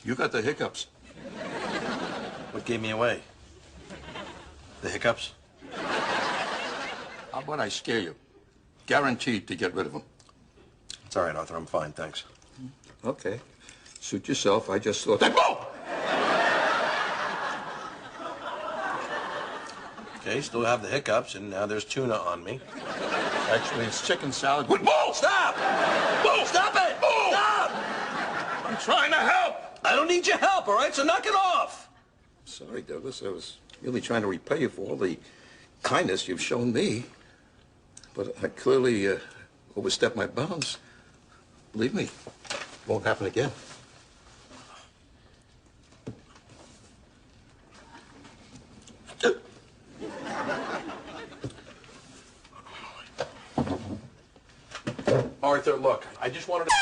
You got the hiccups. What gave me away? The hiccups? How about I scare you? Guaranteed to get rid of them. It's all right, Arthur. I'm fine, thanks. Okay. Suit yourself. I just thought that. Whoa! Okay, still have the hiccups, and now there's tuna on me. Actually, it's chicken salad with balls. Stop! Bull! Stop it! Bull! Stop! I'm trying to help. I don't need your help, all right? So knock it off. Sorry, Douglas. I was really trying to repay you for all the kindness you've shown me. But I clearly overstepped my bounds. Believe me, won't happen again. Arthur, look, I just wanted to...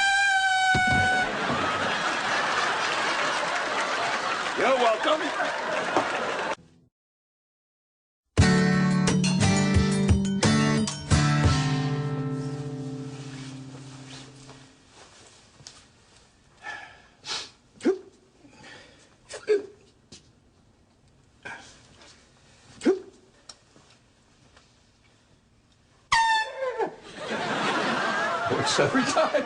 You're welcome. Works every time.